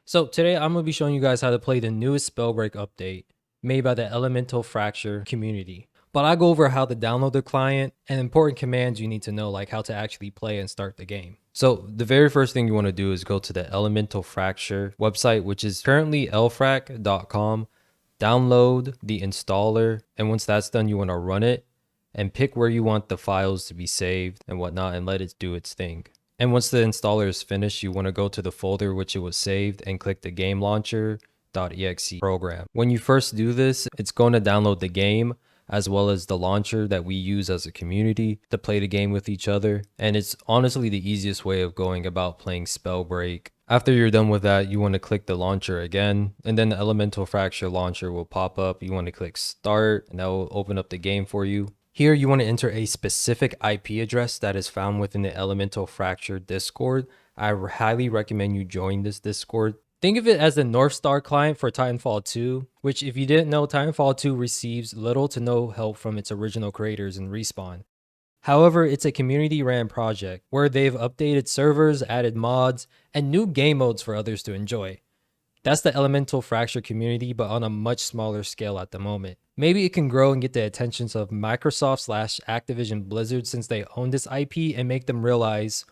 So today I'm going to be showing you guys how to play the newest Spellbreak update made by the Elemental Fracture community. But I go over how to download the client and important commands you need to know, like how to actually play and start the game. So the very first thing you want to do is go to the Elemental Fracture website, which is currently lfrac.com. Download the installer, and once that's done, you want to run it and pick where you want the files to be saved and whatnot and let it do its thing. And once the installer is finished, you want to go to the folder which it was saved and click the game launcher.exe program. When you first do this, it's going to download the game as well as the launcher that we use as a community to play the game with each other. And it's honestly the easiest way of going about playing Spellbreak. After you're done with that, you want to click the launcher again, and then the Elemental Fracture launcher will pop up. You want to click start, and that will open up the game for you. Here, you want to enter a specific IP address that is found within the Elemental Fracture Discord. I highly recommend you join this Discord. Think of it as the North Star client for Titanfall 2, which if you didn't know, Titanfall 2 receives little to no help from its original creators in Respawn. However, it's a community-ran project where they've updated servers, added mods, and new game modes for others to enjoy. That's the Elemental Fracture community, but on a much smaller scale at the moment. Maybe it can grow and get the attentions of Microsoft/Activision Blizzard since they own this IP and make them realize,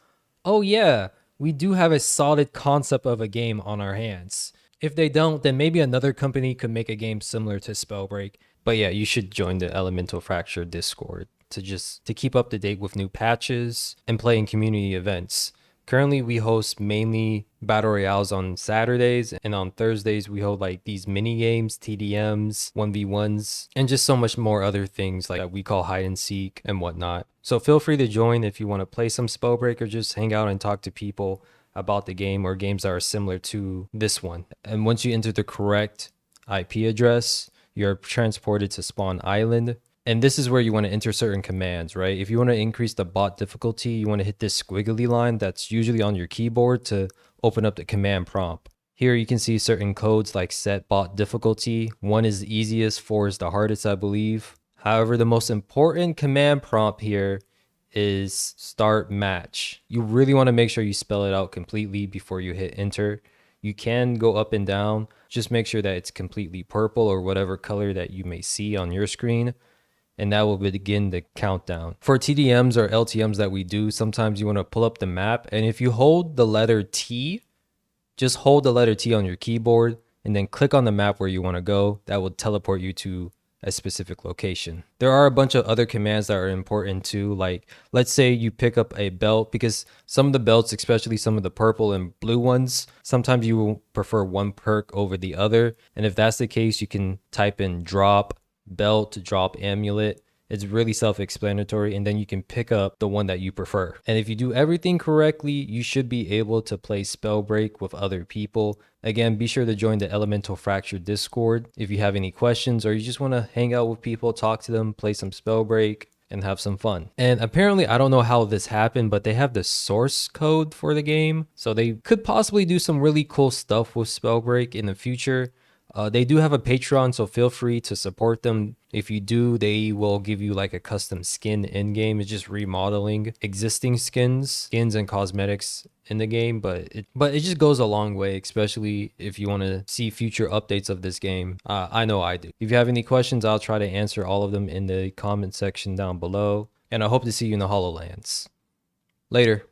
oh yeah, we do have a solid concept of a game on our hands. If they don't, then maybe another company could make a game similar to Spellbreak. But yeah, you should join the Elemental Fracture Discord to keep up to date with new patches and play in community events. Currently, we host mainly battle royales on Saturdays, and on Thursdays we hold like these mini games, TDMs, 1v1s, and just so much more other things like that we call hide and seek and whatnot. So feel free to join if you want to play some Spellbreak or just hang out and talk to people about the game or games that are similar to this one. And once you enter the correct IP address, you're transported to Spawn Island. And this is where you want to enter certain commands, right? If you want to increase the bot difficulty, you want to hit this squiggly line that's usually on your keyboard to open up the command prompt. Here you can see certain codes like set bot difficulty. 1 is the easiest, 4 is the hardest, I believe. However, the most important command prompt here is start match. You really want to make sure you spell it out completely before you hit enter. You can go up and down. Just make sure that it's completely purple or whatever color that you may see on your screen, and that will begin the countdown. For TDMs or LTMs that we do, sometimes you want to pull up the map, and if you hold the letter T, just hold the letter T on your keyboard and then click on the map where you want to go. That will teleport you to a specific location. There are a bunch of other commands that are important too, like let's say you pick up a belt, because some of the belts, especially some of the purple and blue ones, sometimes you will prefer one perk over the other, and if that's the case, you can type in drop belt, drop amulet. It's really self-explanatory, and then you can pick up the one that you prefer. And if you do everything correctly, you should be able to play Spellbreak with other people. Again, be sure to join the Elemental Fracture Discord if you have any questions or you just want to hang out with people, talk to them, play some Spellbreak, and have some fun. And apparently, I don't know how this happened, but they have the source code for the game, so they could possibly do some really cool stuff with Spellbreak in the future. They do have a Patreon, so feel free to support them. If you do, they will give you like a custom skin in game. It's just remodeling existing skins and cosmetics in the game, but it just goes a long way, especially if you want to see future updates of this game. I know I do. If you have any questions, I'll try to answer all of them in the comment section down below, and I hope to see you in the HoloLands. Later.